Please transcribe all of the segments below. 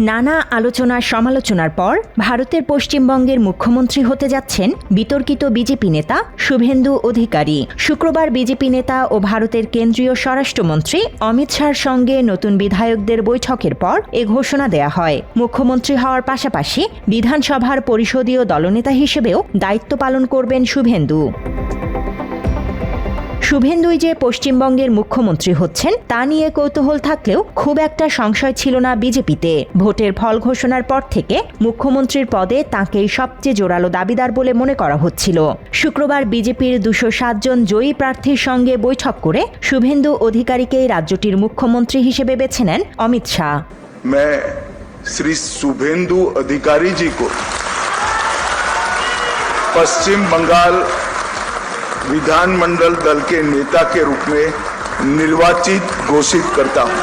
নানা আলোচনা সমালোচনার পর ভারতের পশ্চিমবঙ্গের মুখ্যমন্ত্রী হতে যাচ্ছেন বিতর্কিত বিজেপি নেতা শুভেন্দু অধিকারী। শুক্রবার বিজেপি নেতা ও ভারতের কেন্দ্রীয় স্বরাষ্ট্রমন্ত্রী অমিত শাহর সঙ্গে নতুন বিধায়কদের বৈঠকের পর এ ঘোষণা দেয়া হয়। মুখ্যমন্ত্রী হওয়ার পাশাপাশি বিধানসভার পরিষদীয় দলনেতা হিসেবেও দায়িত্ব পালন করবেন শুভেন্দু। শুভেন্দুই যে পশ্চিমবঙ্গের মুখ্যমন্ত্রী হচ্ছেন তা নিয়ে কৌতূহল থাকলেও খুব একটা সংশয় ছিল না বিজেপিতে। ভোটের ফল ঘোষণার পর থেকে মুখ্যমন্ত্রীর পদে তাঁকেই সবচেয়ে জোরালো দাবিদার বলে মনে করা হচ্ছিল। শুক্রবার বিজেপির 207 জন জয়ী প্রার্থীর সঙ্গে বৈঠক করে শুভেন্দু অধিকারীকেই রাজ্যটির মুখ্যমন্ত্রী হিসেবে বেছে নেন অমিত শাহ। मैं श्री शुभेंदु अधिकारी जी को पश्चिम बंगाल विधानमंडल दल के नेता के रूप में निर्वाचित घोषित करता हूं।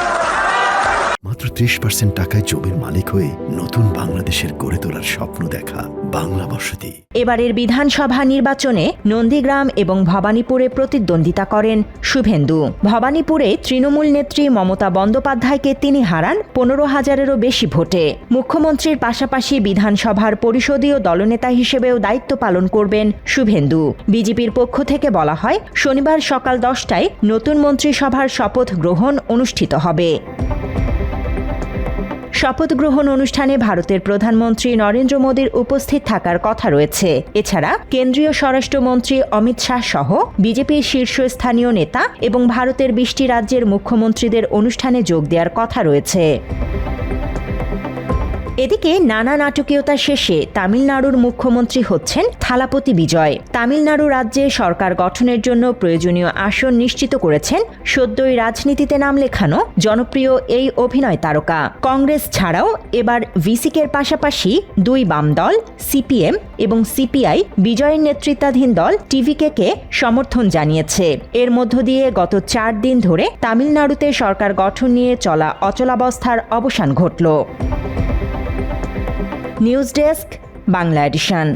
মাত্র 30% টাকায় জমির মালিক হয়ে নতুন বাংলাদেশের গড়ে তোলার স্বপ্ন দেখা বাংলা বসতি। এবারের বিধানসভা নির্বাচনে নন্দীগ্রাম এবং ভবানীপুরে প্রতিদ্বন্দ্বিতা করেন শুভেন্দু। ভবানীপুরে তৃণমূল নেত্রী মমতা বন্দ্যোপাধ্যায়কে তিনি হারান 15,000-এরও বেশি ভোটে। মুখ্যমন্ত্রীর পাশাপাশি বিধানসভার পরিষদীয় দলনেতা হিসেবেও দায়িত্ব পালন করবেন শুভেন্দু। বিজেপির পক্ষ থেকে বলা হয়, শনিবার সকাল 10টায় নতুন মন্ত্রিসভার শপথ গ্রহণ অনুষ্ঠিত হবে। শপথ গ্রহণ অনুষ্ঠানে ভারতের প্রধানমন্ত্রী নরেন্দ্র মোদীর উপস্থিত থাকার কথা রয়েছে। এছাড়া কেন্দ্রীয় স্বরাষ্ট্রমন্ত্রী অমিত শাহ সহ বিজেপির শীর্ষস্থানীয় নেতা এবং ভারতের 20টি রাজ্যের মুখ্যমন্ত্রীদের অনুষ্ঠানে যোগ দেওয়ার কথা রয়েছে। এদিকে নানা নাটকীয়তা শেষে তামিলনাড়ুর মুখ্যমন্ত্রী হচ্ছেন থালাপতি বিজয়। তামিলনাড়ু রাজ্যে সরকার গঠনের জন্য প্রয়োজনীয় আসন নিশ্চিত করেছেন সদ্যই রাজনীতিতে নাম লেখানো জনপ্রিয় এই অভিনয় তারকা। কংগ্রেস ছাড়াও এবার ভিসিকের পাশাপাশি 2 বাম দল সিপিএম এবং সিপিআই বিজয়ের নেতৃত্বাধীন দল টিভিকে সমর্থন জানিয়েছে। এর মধ্য দিয়ে গত 4 দিন ধরে তামিলনাড়ুতে সরকার গঠন নিয়ে চলা অচলাবস্থার অবসান ঘটল। News desk, Bangla addition.